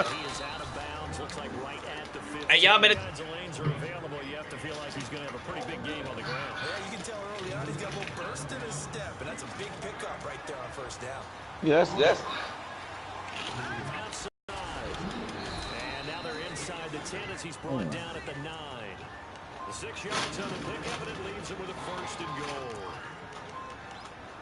is out of bounds. Looks like right at the 50. Hey, y'all better. Lanes are available. You have to feel like he's going to have a pretty big game on the ground. Yeah, you can tell early on he's got a little burst in his step, and that's a big pickup right there on first down. Yeah, that's. Outside. And now they're inside the 10 as he's brought down at the 9. The 6 yards on the pickup, and it leaves him with a 1st and goal.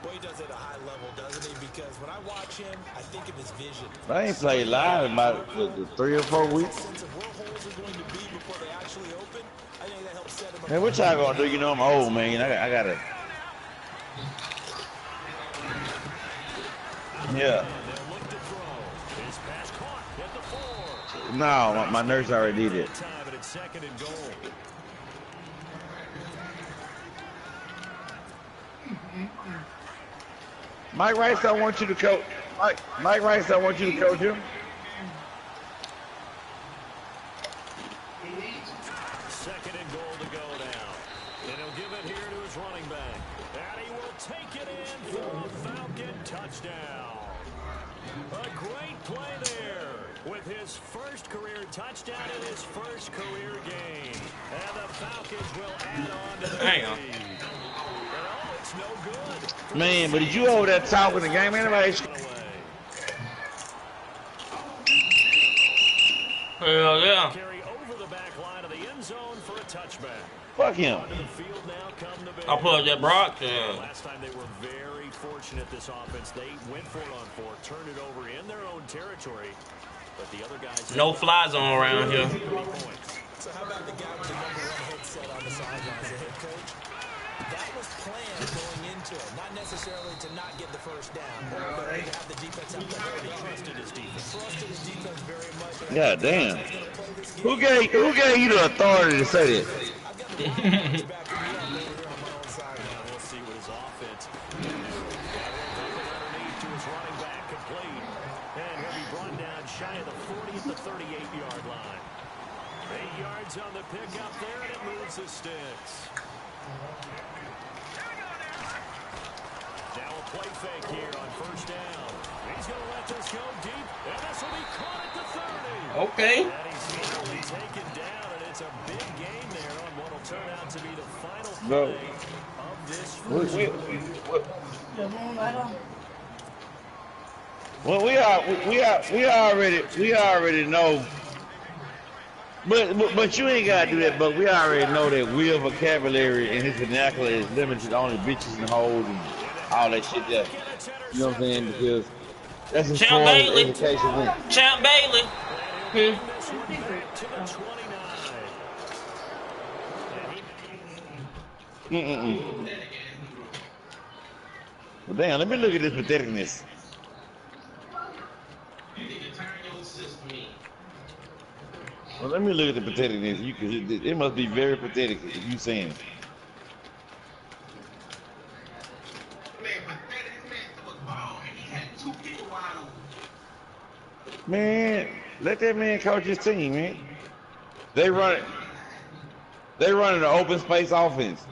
Well, he does it at a high level, doesn't he? Because when I watch him, I think of his vision. I ain't played live in about the 3 or 4 weeks. Man, what y'all gonna do? You know I'm old, man. I gotta. Yeah. No, my nurse already did it. Mike Rice don't want you to coach. Mike Rice don't want you to coach him. Second and goal to go now. And he'll give it here to his running back. And he will take it in for a Falcon touchdown. A great play there with his first career touchdown in his first career game. And the Falcons will add on to the lead. Oh, it's no good. Man, but did you over there talking the game? Anybody? Hell yeah. Carry over the back line of the end zone for a touchback. Fuck him. I'll pull up that broadcast. Last time they were very fortunate, this offense. They went for it on 4, turned it over in their own territory. But the other guys... No fly zone around here. So how about the guy with the #1 headset on the sidelines, the head coach? That was planned going into it. Not necessarily to not get the first down, but to have the defense have the ability to trusted his defense. Trusted his defense very much. God damn. Who gave you the authority to say that? We'll see what his offense. Underneath to his running back, complete. And he'll be brought down shy of the 40 at the 38-yard line. 8 yards on the pickup there, and it moves the sticks. Now a play fake here on first down. He's going to let this go deep, and this will be caught at the 30. Okay. And he's easily taken down, and it's a big game there on what will turn out to be the final play of this first Well, we already know. But you ain't gotta do that. But we already know that Will's vocabulary and his vernacular is limited to only bitches and hoes and all that shit. There, you know what I'm saying? Because that's as far as education went. Champ Bailey. Well, damn, let me look at this patheticness. Well, let me look at the patheticness. It must be very pathetic if you saying it. Man, let that man coach his team, man. They run an open space offense.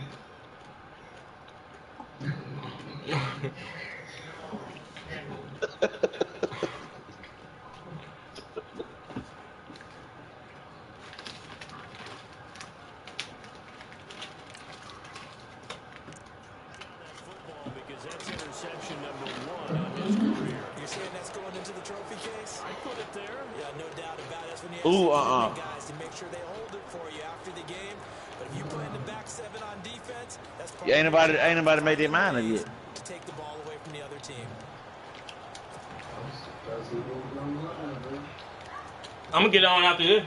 because that's interception number 1 on his career. You're saying that's going into the trophy case? I put it there. Yeah, no doubt about it. That's when you have guys to make sure they hold it for you after the game. But if you play in the back 7 on defense, that's probably ain't nobody made their mind up yet. To take the ball away from the other team. I'm gonna get on after this.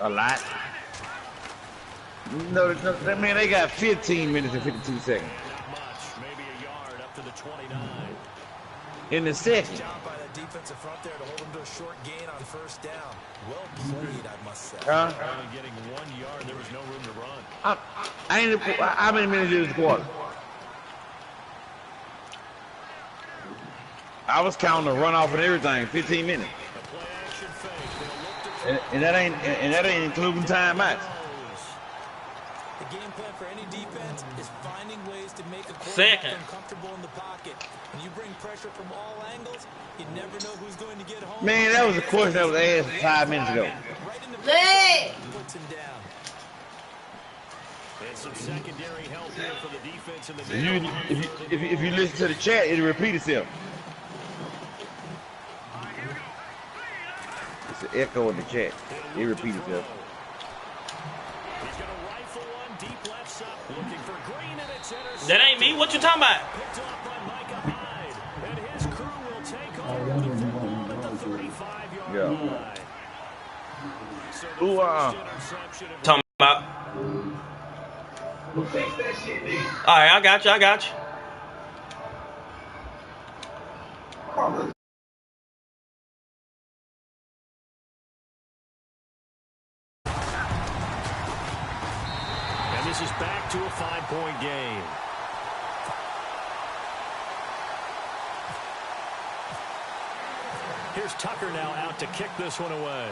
A lot. No, that man, they got 15 minutes and 52 seconds. Not much, maybe a yard up to the 29. In the second. Job by the defensive front there to hold them to a short gain on first down. Well played, I must say. Only getting 1 yard, there was no room to run. How many minutes is the quarter? I was counting the runoff and everything, 15 minutes. A play action fake. And that ain't including timeouts. The game plan for any defense is finding ways to make a quarterback uncomfortable in the pocket. When you bring pressure from all angles, you never know who's going to get home. Man, that was a question that was asked 5 minutes ago. Right in the puts him down. And some secondary help here for the defense in the If you listen to the chat, it'll repeat itself. It's an echo in the chat. It repeats itself. He's going to rifle one deep left side, looking for Green, and it's intercepted. That ain't me. What you talking about? Picked off by Micah Hyde, and his crew will take over the football at the 35-yard line. So the first interception of Talking about. All right, I got you. And this is back to a 5-point game. Here's Tucker now out to kick this one away.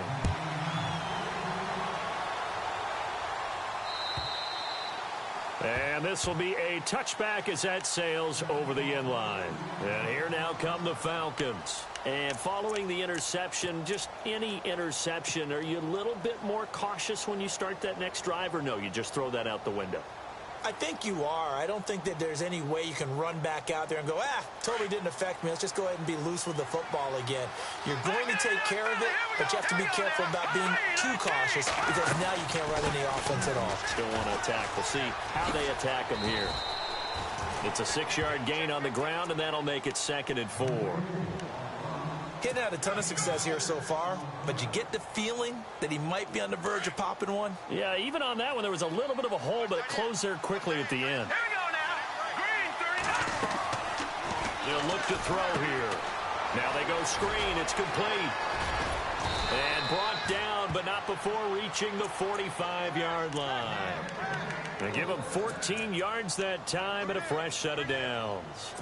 And this will be a touchback as that sails over the end line. And here now come the Falcons. And following the interception, just any interception, are you a little bit more cautious when you start that next drive, or no, you just throw that out the window? I think you are. I don't think that there's any way you can run back out there and go, totally didn't affect me. Let's just go ahead and be loose with the football again. You're going to take care of it, but you have to be careful about being too cautious because now you can't run any offense at all. Still want to attack. We'll see how they attack them here. It's a 6-yard gain on the ground, and that'll make it 2nd and 4. Hitting had a ton of success here so far, but you get the feeling that he might be on the verge of popping one. Yeah, even on that one, there was a little bit of a hole, but it closed there quickly at the end. Here we go now. Green, 39. They'll look to throw here. Now they go screen. It's complete. And brought down, but not before reaching the 45-yard line. They give him 14 yards that time and a fresh set of downs.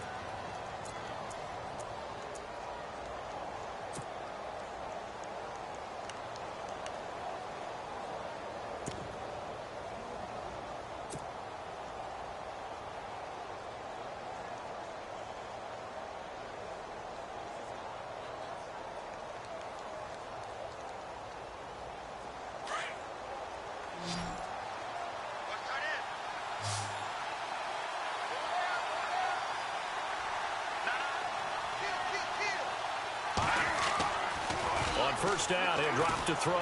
On first down, he'll drop to throw.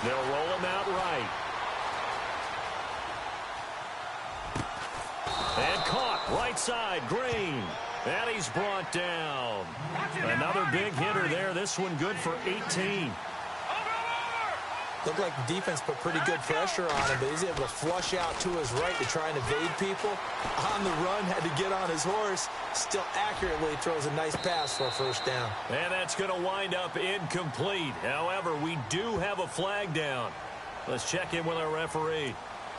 They'll roll him out right. And caught right side, Green. And he's brought down. Another big hitter there. This one good for 18. Looked like the defense put pretty good pressure on him, but he's able to flush out to his right to try and evade people. On the run, had to get on his horse. Still accurately throws a nice pass for a first down. And that's going to wind up incomplete. However, we do have a flag down. Let's check in with our referee.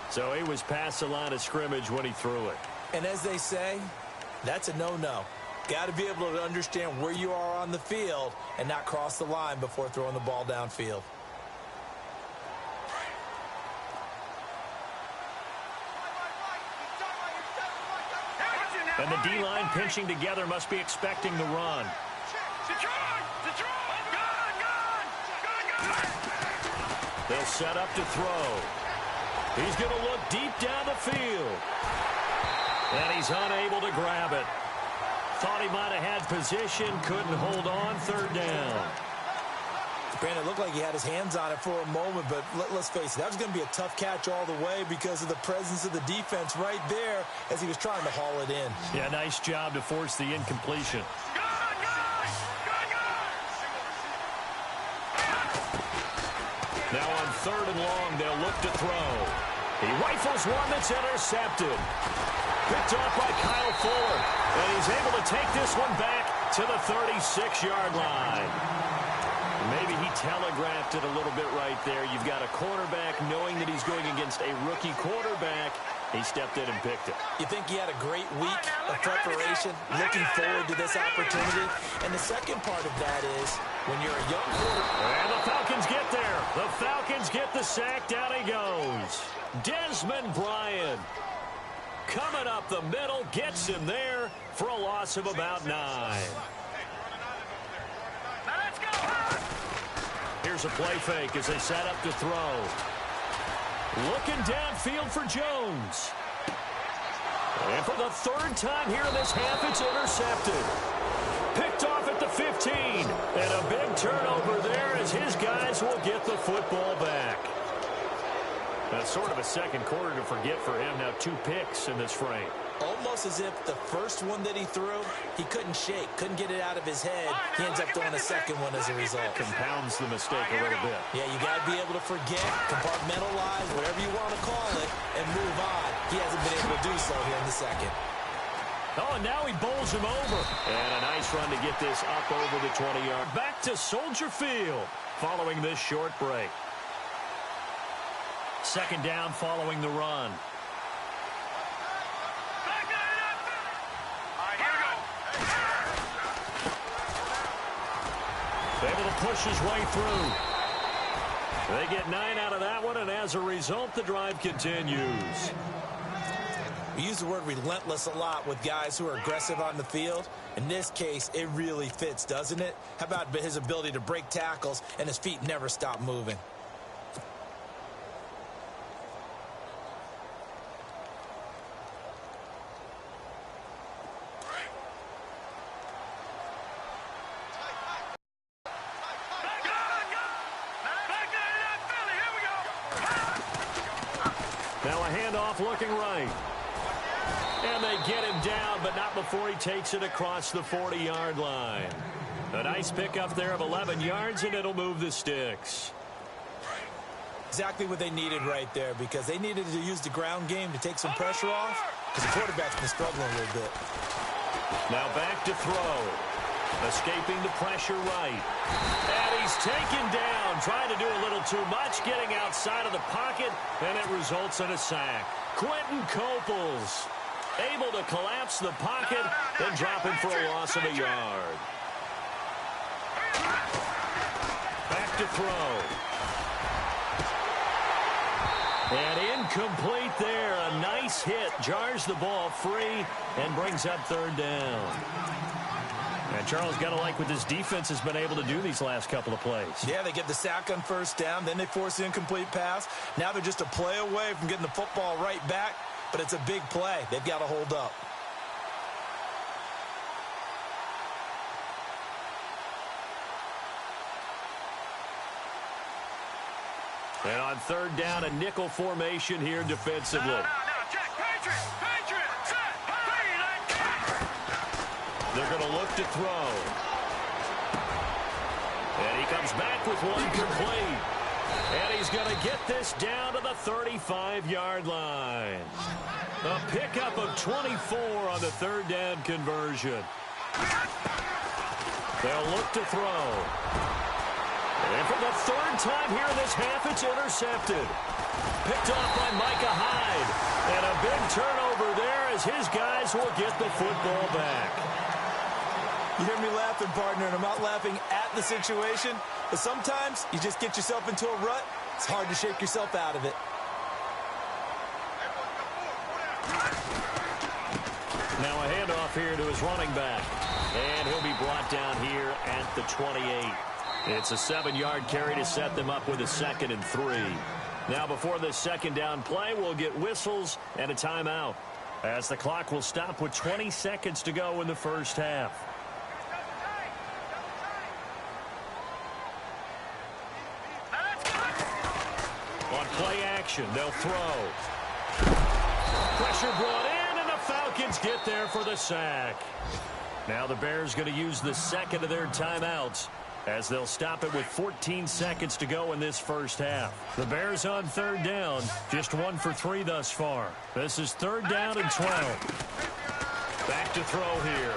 So he was past the line of scrimmage when he threw it. And as they say, that's a no-no. Got to be able to understand where you are on the field and not cross the line before throwing the ball downfield. And the D-line pinching together must be expecting the run. They'll set up to throw. He's going to look deep down the field. And he's unable to grab it. Thought he might have had position, couldn't hold on, 3rd down. Brandon, it looked like he had his hands on it for a moment, but let's face it, that was going to be a tough catch all the way because of the presence of the defense right there as he was trying to haul it in. Yeah, nice job to force the incompletion. Now on 3rd and long, they'll look to throw. He rifles one that's intercepted. Picked off by Kyle Fuller, and he's able to take this one back to the 36-yard line. Maybe he telegraphed it a little bit right there. You've got a quarterback knowing that he's going against a rookie quarterback. He stepped in and picked it. You think he had a great week of preparation, looking forward to this opportunity? And the second part of that is when you're a young quarterback. And the Falcons get there. The Falcons get the sack. Down he goes. Desmond Bryant coming up the middle, gets him there for a loss of about 9. Here's a play fake as they set up to throw. Looking downfield for Jones. And for the third time here in this half, it's intercepted. Picked off at the 15. And a big turnover there as his guys will get the football back. That's sort of a second quarter to forget for him. Now 2 picks in this frame. Almost as if the first one that he threw, he couldn't shake, couldn't get it out of his head. He ends up throwing a second one as a result. Compounds the mistake a little bit. Yeah, you got to be able to forget, compartmentalize, whatever you want to call it, and move on. He hasn't been able to do so here in the second. Oh, and now he bowls him over. And a nice run to get this up over the 20-yard. Back to Soldier Field following this short break. Second down following the run. Able to push his way through. They get 9 out of that one, and as a result, the drive continues. We use the word relentless a lot with guys who are aggressive on the field. In this case, it really fits, doesn't it? How about his ability to break tackles and his feet never stop moving? Now a handoff looking right. And they get him down, but not before he takes it across the 40-yard line. A nice pickup there of 11 yards, and it'll move the sticks. Exactly what they needed right there, because they needed to use the ground game to take some pressure off, because the quarterback's been struggling a little bit. Now back to throw. Escaping the pressure right. And he's taken down, trying to do a little too much, getting outside of the pocket, and it results in a sack. Quentin Coples able to collapse the pocket and drop him for a loss of a yard. Back to throw. And incomplete there. A nice hit. Jars the ball free and brings up third down. And Charles, got to like what this defense has been able to do these last couple of plays. Yeah, they get the sack on first down, then they force the incomplete pass. Now they're just a play away from getting the football right back, but it's a big play. They've got to hold up. And on third down, a nickel formation here defensively. No, Jack, Patriot, set, They're going to look to throw. And he comes back with one complete. And he's going to get this down to the 35-yard line. A pickup of 24 on the third down conversion. They'll look to throw. And for the third time here in this half, it's intercepted. Picked off by Micah Hyde. And a big turnover there as his guys will get the football back. You hear me laughing, partner, and I'm not laughing at the situation, but sometimes you just get yourself into a rut. It's hard to shake yourself out of it. Now a handoff here to his running back. And he'll be brought down here at the 28. It's a 7-yard carry to set them up with a 2nd and 3. Now before this second down play, we'll get whistles and a timeout, as the clock will stop with 20 seconds to go in the first half. On play action, they'll throw. Pressure brought in, and the Falcons get there for the sack. Now the Bears going to use the second of their timeouts, as they'll stop it with 14 seconds to go in this first half. The Bears on third down, just 1 for 3 thus far. This is third down and 12. Back to throw here.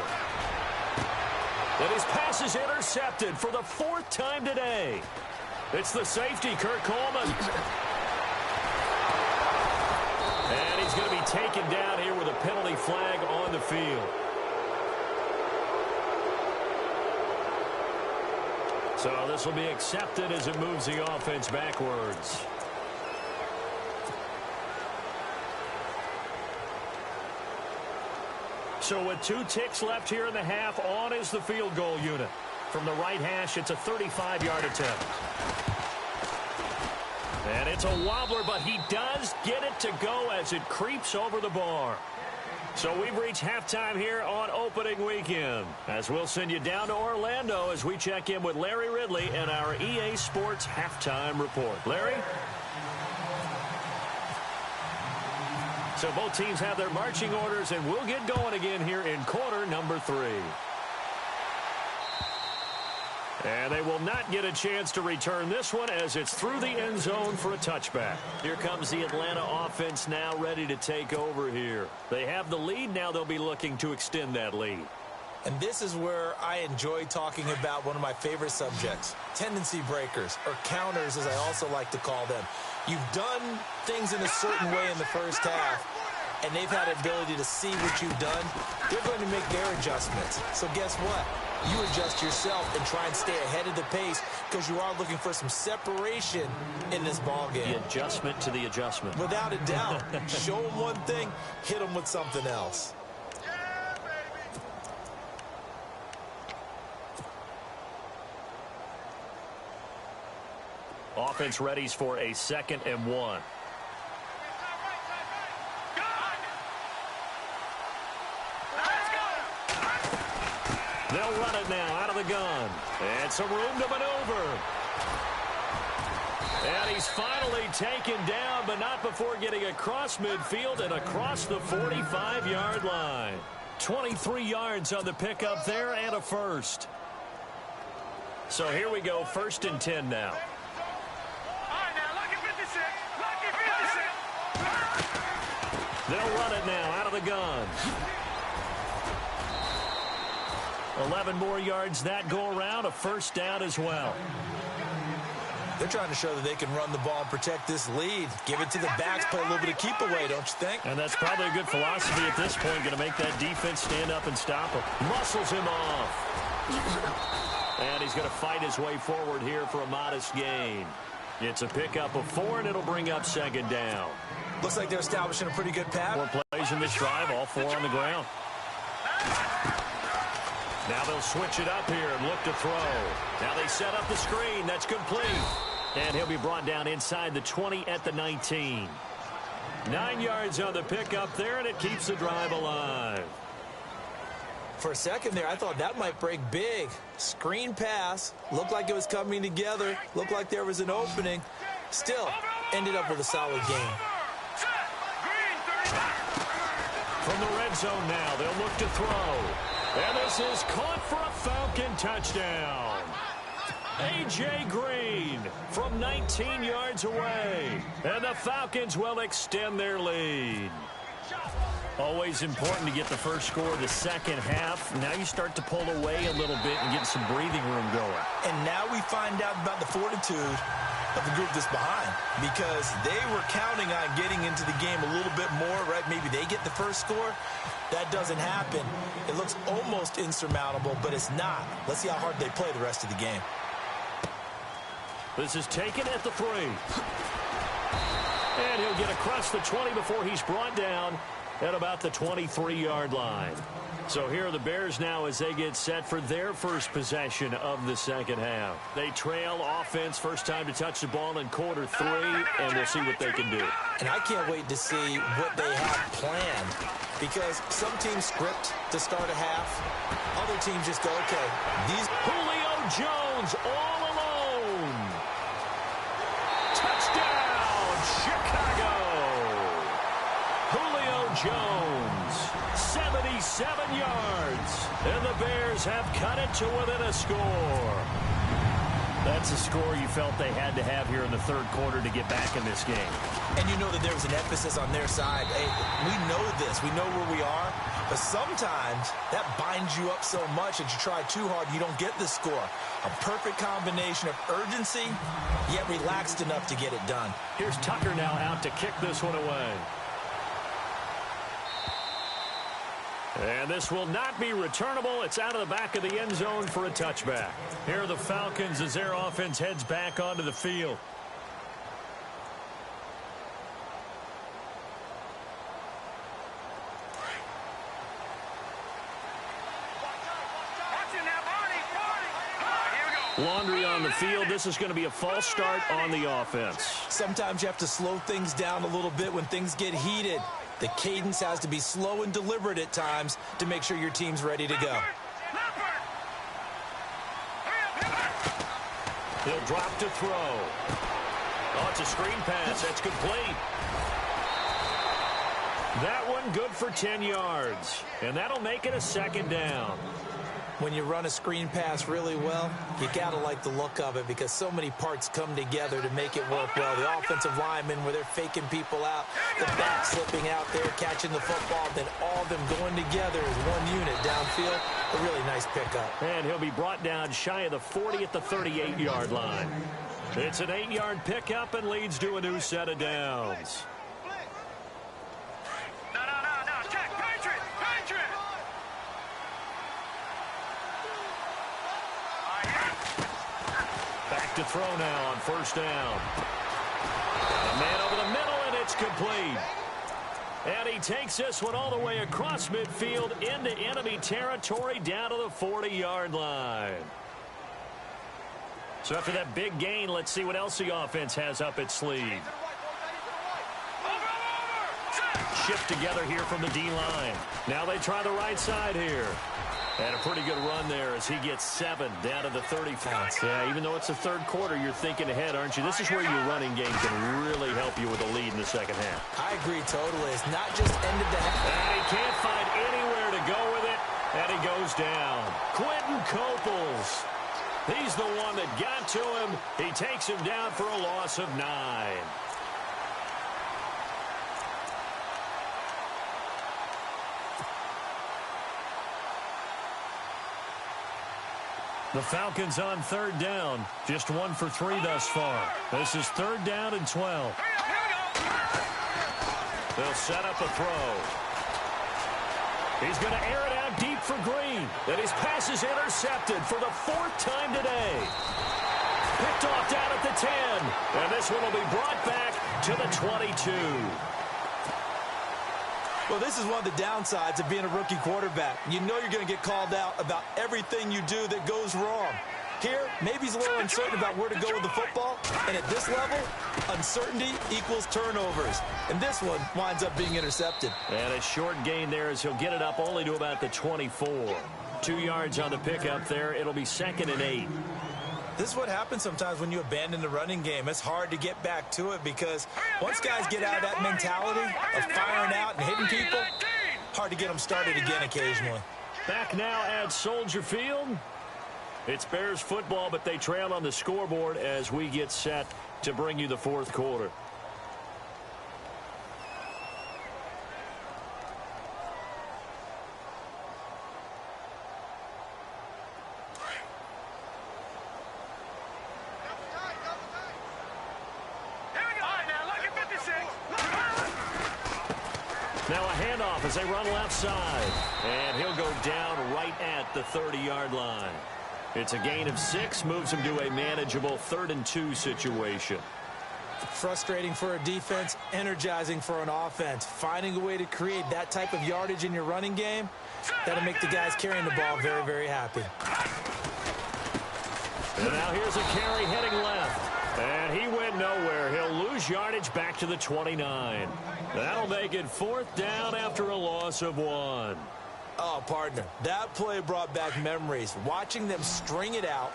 And his pass is intercepted for the 4th time today. It's the safety, Kurt Coleman. And he's going to be taken down here with a penalty flag on the field. So this will be accepted as it moves the offense backwards. So with 2 ticks left here in the half, on is the field goal unit. From the right hash, it's a 35-yard attempt. And it's a wobbler, but he does get it to go as it creeps over the bar. So we've reached halftime here on opening weekend, as we'll send you down to Orlando as we check in with Larry Ridley and our EA Sports halftime report. Larry? So both teams have their marching orders, and we'll get going again here in quarter number 3. And they will not get a chance to return this one as it's through the end zone for a touchback. Here comes the Atlanta offense now ready to take over here. They have the lead. Now they'll be looking to extend that lead. And this is where I enjoy talking about one of my favorite subjects, tendency breakers, or counters as I also like to call them. You've done things in a certain way in the first half, and they've had the ability to see what you've done. They're going to make their adjustments. So guess what? You adjust yourself and try and stay ahead of the pace because you are looking for some separation in this ball game. The adjustment to the adjustment. Without a doubt. Show them one thing, hit them with something else. Offense readies for a 2nd and 1. They'll run it now out of the gun. And some room to maneuver. And he's finally taken down, but not before getting across midfield and across the 45-yard line. 23 yards on the pickup there and a first. So here we go, 1st and 10 now. They'll run it now out of the gun. 11 more yards that go around, a first down as well. They're trying to show that they can run the ball and protect this lead. Give it to the backs, play a little bit of keep away, don't you think? And that's probably a good philosophy at this point, going to make that defense stand up and stop him. Muscles him off. And he's going to fight his way forward here for a modest gain. It's a pickup of 4, and it'll bring up 2nd down. Looks like they're establishing a pretty good pass. 4 plays in this drive, all 4 on the ground. Now they'll switch it up here and look to throw. Now they set up the screen. That's complete. And he'll be brought down inside the 20 at the 19. 9 yards on the pickup there, and it keeps the drive alive. For a second there, I thought that might break big. Screen pass. Looked like it was coming together. Looked like there was an opening. Still, ended up with a solid game. From the red zone now, they'll look to throw. And this is caught for a Falcon touchdown. A.J. Green from 19 yards away. And the Falcons will extend their lead. Always important to get the first score of the second half. Now you start to pull away a little bit and get some breathing room going. And now we find out about the fortitude of the group that's behind, because they were counting on getting into the game a little bit more, right? Maybe they get the first score. That doesn't happen. It looks almost insurmountable, but it's not. Let's see how hard they play the rest of the game. This is taken at the 3. And he'll get across the 20 before he's brought down at about the 23-yard line. So here are the Bears now as they get set for their first possession of the second half. They trail offense, first time to touch the ball in quarter 3, and we'll see what they can do. And I can't wait to see what they have planned, because some teams script to start a half. Other teams just go, okay, these... Julio Jones all alone. Touchdown, Chicago. Julio Jones, 77 yards. And the Bears have cut it to within a score. That's a score you felt they had to have here in the third quarter to get back in this game. And you know that there was an emphasis on their side. Hey, we know this. We know where we are. But sometimes that binds you up so much that you try too hard, you don't get the score. A perfect combination of urgency, yet relaxed enough to get it done. Here's Tucker now out to kick this one away. And this will not be returnable. It's out of the back of the end zone for a touchback. Here are the Falcons as their offense heads back onto the field. Laundry on the field. This is going to be a false start on the offense. Sometimes you have to slow things down a little bit when things get heated. The cadence has to be slow and deliberate at times to make sure your team's ready to go. He'll drop to throw. Oh, it's a screen pass. That's complete. That one good for 10 yards. And that'll make it a second down. When you run a screen pass really well, you got to like the look of it because so many parts come together to make it work well. The offensive linemen, where they're faking people out, the back slipping out there, catching the football, then all of them going together as one unit downfield. A really nice pickup. And he'll be brought down shy of the 40 at the 38-yard line. It's an 8-yard pickup and leads to a new set of downs. To throw now on first down. A man over the middle, and it's complete. And he takes this one all the way across midfield into enemy territory down to the 40-yard line. So after that big gain, let's see what else the offense has up its sleeve. Shift together here from the D-line. Now they try the right side here. And a pretty good run there as he gets 7 down to the 30. Yeah, even though it's the third quarter, you're thinking ahead, aren't you? This is where your running game can really help you with a lead in the second half. I agree totally. It's not just ended the half. And he can't find anywhere to go with it, and he goes down. Quentin Coples. He's the one that got to him. He takes him down for a loss of 9. The Falcons on third down. Just 1 for 3 thus far. This is third down and 12. They'll set up a throw. He's going to air it out deep for Green. And his pass is intercepted for the 4th time today. Picked off down at the 10. And this one will be brought back to the 22. Well, this is one of the downsides of being a rookie quarterback. You know you're going to get called out about everything you do that goes wrong. Here, maybe he's a little uncertain about where to go with the football. And at this level, uncertainty equals turnovers. And this one winds up being intercepted. And a short gain there as he'll get it up only to about the 24. 2 yards on the pickup there. It'll be 2nd and 8. This is what happens sometimes when you abandon the running game. It's hard to get back to it because once guys get out of that mentality of firing out and hitting people, hard to get them started again occasionally. Back now at Soldier Field. It's Bears football, but they trail on the scoreboard as we get set to bring you the 4th quarter. Now a handoff as they run left side. And he'll go down right at the 30-yard line. It's a gain of 6, moves him to a manageable 3rd and 2 situation. Frustrating for a defense, energizing for an offense. Finding a way to create that type of yardage in your running game, that'll make the guys carrying the ball very, very happy. And now here's a carry heading left. And he went nowhere. He'll lose yardage back to the 29. That'll make it 4th down after a loss of 1. Oh, partner, that play brought back memories. Watching them string it out,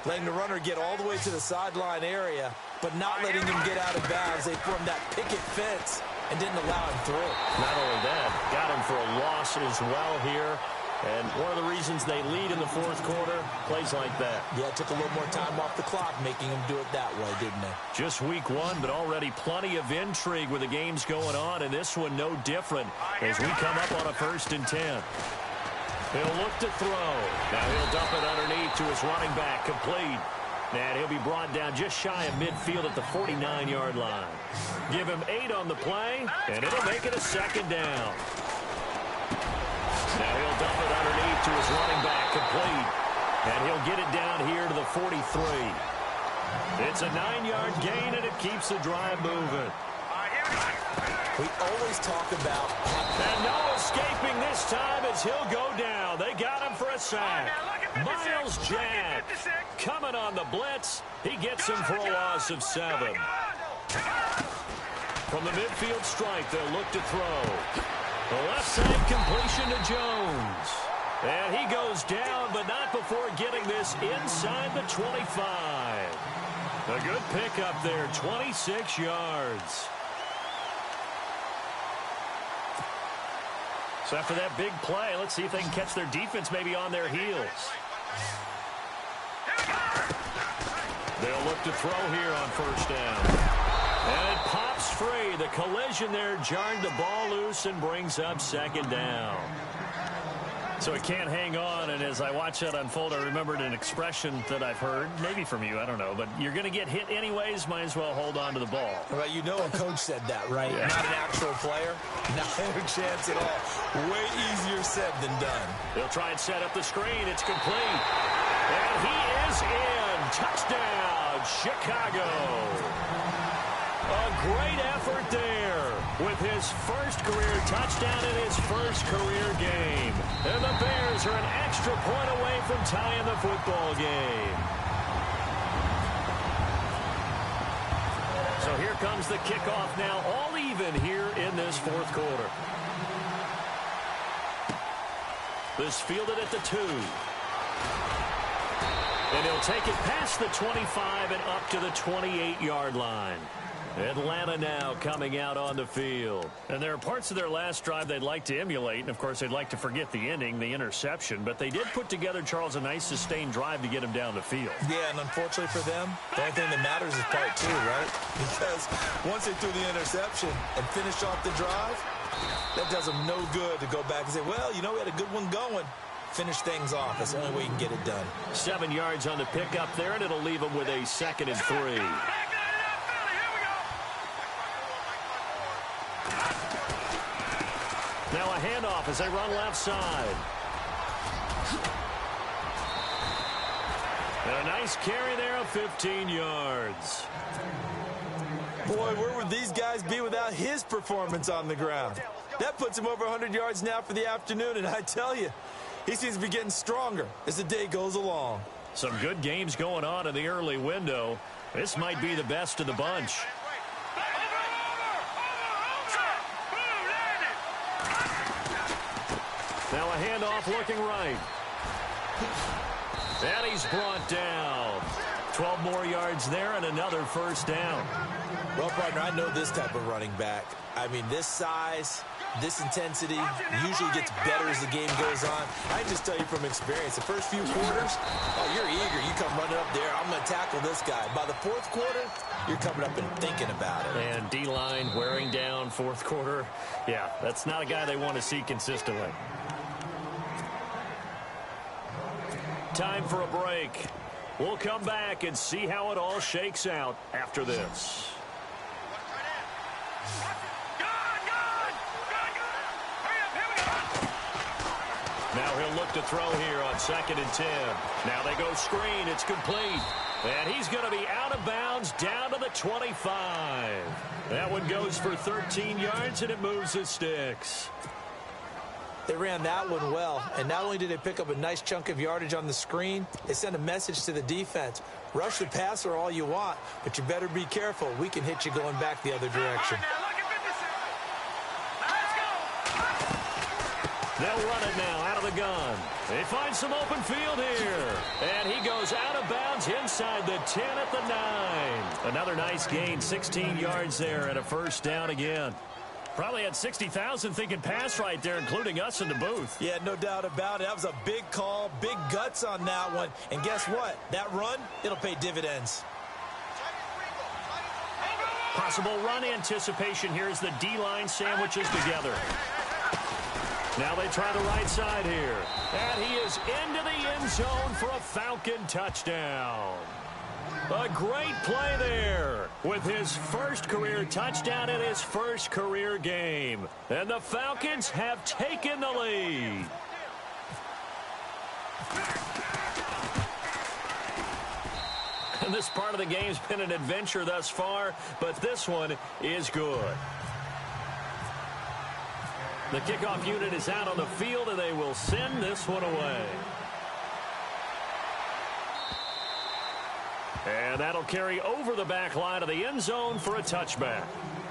letting the runner get all the way to the sideline area, but not letting him get out of bounds. They formed that picket fence and didn't allow him through. Not only that, got him for a loss as well here. And one of the reasons they lead in the 4th quarter, plays like that. Yeah, it took a little more time off the clock, making them do it that way, didn't they? Just week 1, but already plenty of intrigue with the games going on, and this one no different as we come up on a 1st and 10. He'll look to throw. Now he'll dump it underneath to his running back, complete. And he'll be brought down just shy of midfield at the 49-yard line. Give him 8 on the play, and it'll make it a 2nd down. dump it underneath to his running back, complete. And he'll get it down here to the 43. It's a 9-yard gain, and it keeps the drive moving. We always talk about... And no escaping this time as he'll go down. They got him for a sack. Miles Jack coming on the blitz. He gets him for a loss of 7. From the midfield strike, they'll look to throw. The left side completion to Jones. And he goes down, but not before getting this inside the 25. A good pickup there, 26 yards. So after that big play, let's see if they can catch their defense maybe on their heels. They'll look to throw here on first down. And it pops free. The collision there jarred the ball loose and brings up second down. So it can't hang on, and as I watch that unfold, I remembered an expression that I've heard, maybe from you, I don't know, but you're going to get hit anyways, might as well hold on to the ball. Well, you know a coach said that, right? Yeah. Not an actual player. Not a chance at all. Way easier said than done. They'll try and set up the screen. It's complete. And he is in. Touchdown, Chicago. A great effort there with his first career touchdown in his first career game. And the Bears are an extra point away from tying the football game. So here comes the kickoff now, all even here in this fourth quarter. This fielded at the 2. And he'll take it past the 25 and up to the 28-yard line. Atlanta now coming out on the field. And there are parts of their last drive they'd like to emulate. And, of course, they'd like to forget the ending, the interception. But they did put together, Charles, a nice sustained drive to get him down the field. Yeah, and unfortunately for them, the only thing that matters is part 2, right? Because once they threw the interception and finished off the drive, that does them no good to go back and say, well, you know, we had a good one going. Finish things off. That's the only way you can get it done. 7 yards on the pickup there, and it'll leave them with a 2nd and 3. Now a handoff as they run left side. And a nice carry there of 15 yards. Boy, where would these guys be without his performance on the ground? That puts him over 100 yards now for the afternoon, and I tell you, he seems to be getting stronger as the day goes along. Some good games going on in the early window. This might be the best of the bunch. Now a handoff looking right. And he's brought down. 12 more yards there and another first down. Well, partner, I know this type of running back. I mean, this size, this intensity usually gets better as the game goes on. I can just tell you from experience, the first few quarters, oh, you're eager. You come running up there, I'm going to tackle this guy. By the fourth quarter, you're coming up and thinking about it. And D-line wearing down fourth quarter. Yeah, that's not a guy they want to see consistently. Time for a break. We'll come back and see how it all shakes out after this. Now he'll look to throw here on 2nd and 10. Now they go screen. It's complete. And he's going to be out of bounds down to the 25. That one goes for 13 yards, and it moves the sticks. They ran that one well, and not only did they pick up a nice chunk of yardage on the screen, they sent a message to the defense. Rush the passer all you want, but you better be careful. We can hit you going back the other direction. They'll run it now out of the gun. They find some open field here. And he goes out of bounds inside the 10 at the 9. Another nice gain, 16 yards there and a first down again. Probably had 60,000 thinking pass right there, including us in the booth. Yeah, no doubt about it. That was a big call, big guts on that one. And guess what? That run, it'll pay dividends. Possible run anticipation here as the D-line sandwiches together. Now they try the right side here. And he is into the end zone for a Falcon touchdown. A great play there with his first career touchdown in his first career game. And the Falcons have taken the lead. And this part of the game's been an adventure thus far, but this one is good. The kickoff unit is out on the field, and they will send this one away. And that'll carry over the back line of the end zone for a touchback.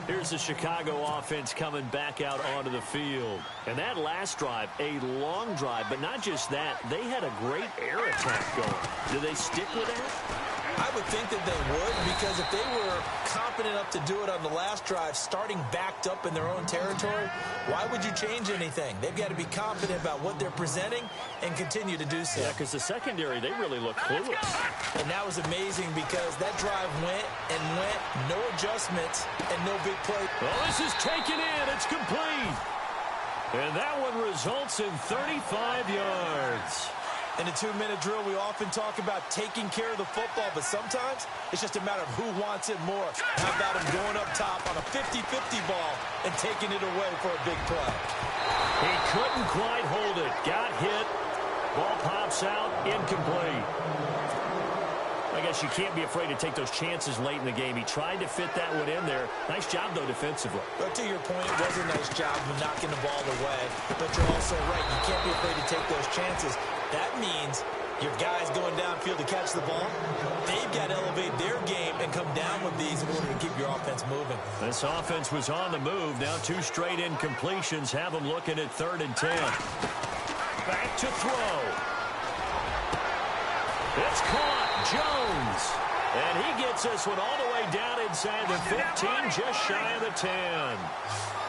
Here's the Chicago offense coming back out onto the field. And that last drive, a long drive, but not just that. They had a great air attack going. Do they stick with that? I would think that they would, because if they were confident enough to do it on the last drive, starting backed up in their own territory, why would you change anything? They've got to be confident about what they're presenting and continue to do so. Yeah, because the secondary, they really look clueless. And that was amazing because that drive went and went, no adjustments, and no big play. Well, this is taken in. It's complete. And that one results in 35 yards. In a 2-minute drill, we often talk about taking care of the football, but sometimes it's just a matter of who wants it more. How about him going up top on a 50-50 ball and taking it away for a big play? He couldn't quite hold it. Got hit. Ball pops out. Incomplete. I guess you can't be afraid to take those chances late in the game. He tried to fit that one in there. Nice job, though, defensively. But to your point, it was a nice job of knocking the ball away. But you're also right. You can't be afraid to take those chances. That means your guys going downfield to catch the ball, they've got to elevate their game and come down with these in order to keep your offense moving. This offense was on the move. Now 2 straight incompletions have them looking at 3rd and 10. Back to throw. It's caught. Jones. And he gets this one all the way down inside the 15, just shy of the 10.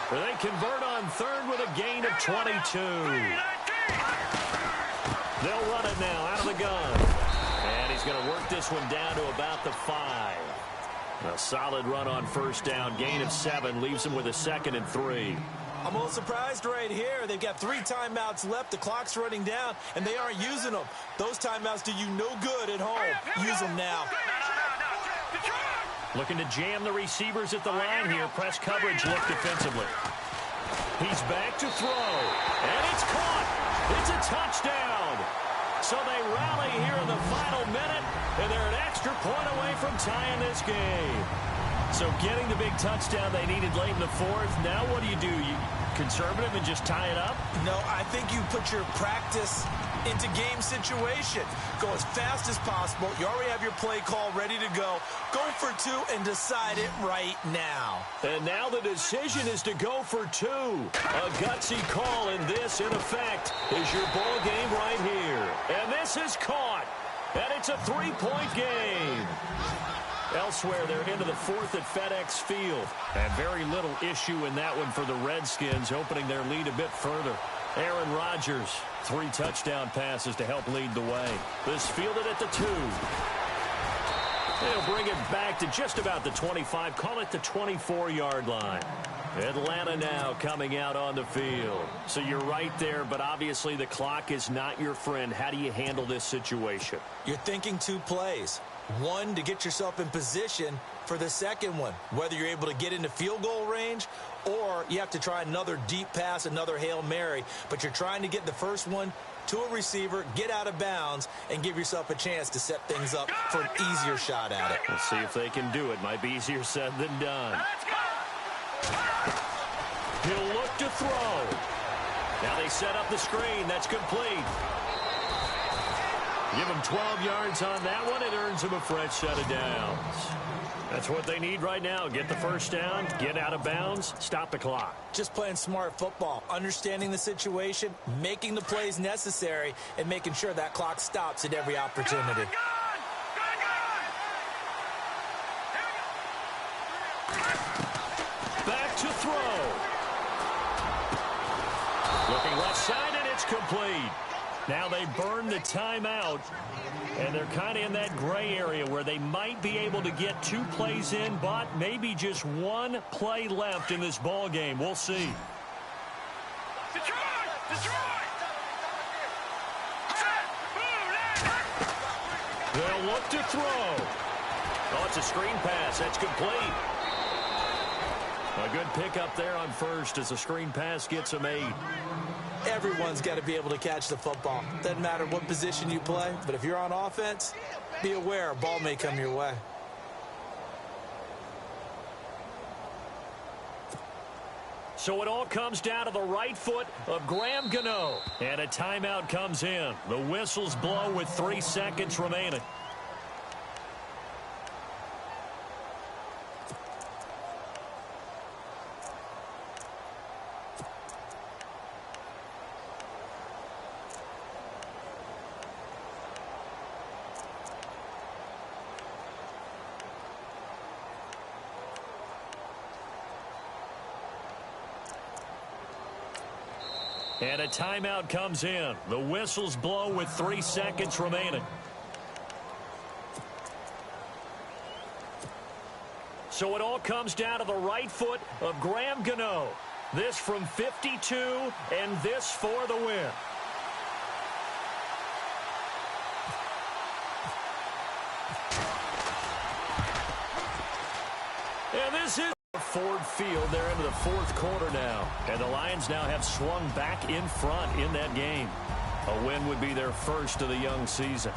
Where they convert on 3rd with a gain of 22. They'll run it now out of the gun. And he's going to work this one down to about the 5. A solid run on 1st down. Gain of 7 leaves him with a 2nd and 3. I'm a little surprised right here. They've got 3 timeouts left. The clock's running down, and they aren't using them. Those timeouts do you no good at home. Use them now. Looking to jam the receivers at the line here. Press coverage look defensively. He's back to throw. And it's caught. It's a touchdown. So they rally here in the final minute, and they're an extra point away from tying this game. So getting the big touchdown they needed late in the 4th. Now what do? You conservative and just tie it up? No, I think you put your practice into game situation. Go as fast as possible. You already have your play call ready to go. Go for 2 and decide it right now. And now the decision is to go for 2. A gutsy call, and this, in effect, is your ball game right here. And this is caught. And it's a 3-point game. Elsewhere, they're into the 4th at FedEx Field. And very little issue in that one for the Redskins, opening their lead a bit further. Aaron Rodgers, 3 touchdown passes to help lead the way. This fielded at the 2. They'll bring it back to just about the 25. Call it the 24-yard line. Atlanta now coming out on the field. So you're right there, but obviously the clock is not your friend. How do you handle this situation? You're thinking 2 plays. 1 to get yourself in position for the second one, whether you're able to get into field goal range or you have to try another deep pass, another Hail Mary. But you're trying to get the first one to a receiver, get out of bounds, and give yourself a chance to set things up for an easier shot at it. We'll see if they can do it. Might be easier said than done. He'll look to throw. Now they set up the screen. That's complete. Give him 12 yards on that one. It earns him a fresh set of downs. That's what they need right now. Get the first down, get out of bounds, stop the clock. Just playing smart football, understanding the situation, making the plays necessary, and making sure that clock stops at every opportunity. Back to throw. Looking left side, and it's complete. Now they burn the timeout, and they're kind of in that gray area where they might be able to get 2 plays in, but maybe just 1 play left in this ball game. We'll see. They'll look to throw. Oh, it's a screen pass. That's complete. A good pickup there on first as the screen pass gets them 8. Everyone's got to be able to catch the football. Doesn't matter what position you play, but if you're on offense, be aware a ball may come your way. So it all comes down to the right foot of Graham Gano. And a timeout comes in. The whistles blow with 3 seconds remaining. And a timeout comes in. The whistles blow with 3 seconds remaining. So it all comes down to the right foot of Graham Gano. This from 52, and this for the win. And this is Ford Field. They're into the fourth quarter now, and the Lions now have swung back in front in that game. A win would be their first of the young season.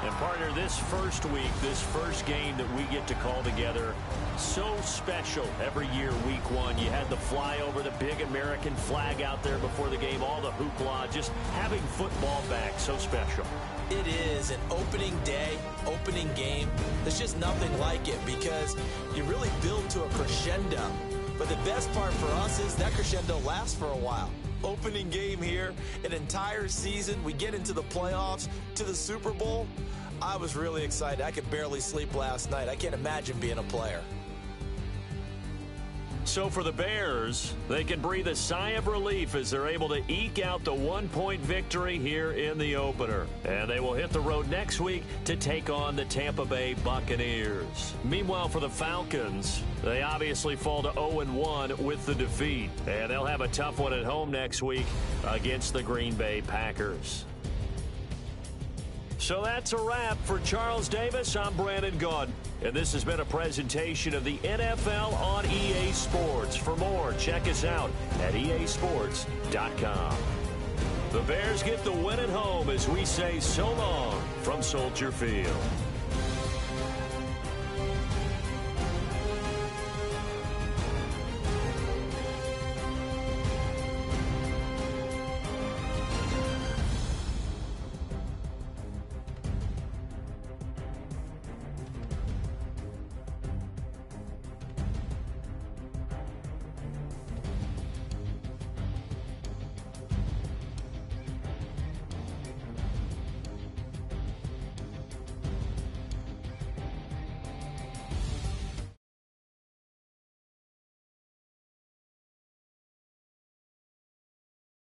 And partner, this first week, this first game that we get to call together, so special every year, week one. You had the flyover, the big American flag out there before the game, all the hoopla, just having football back, so special. It is an opening day, opening game. There's just nothing like it because you really build to a crescendo. But the best part for us is that crescendo lasts for a while. Opening game here, an entire season. We get into the playoffs, to the Super Bowl. I was really excited. I could barely sleep last night. I can't imagine being a player. So for the Bears, they can breathe a sigh of relief as they're able to eke out the 1-point victory here in the opener. And they will hit the road next week to take on the Tampa Bay Buccaneers. Meanwhile, for the Falcons, they obviously fall to 0-1 with the defeat. And they'll have a tough one at home next week against the Green Bay Packers. So that's a wrap. For Charles Davis, I'm Brandon Gaudin. And this has been a presentation of the NFL on EA Sports. For more, check us out at easports.com. The Bears get the win at home as we say so long from Soldier Field.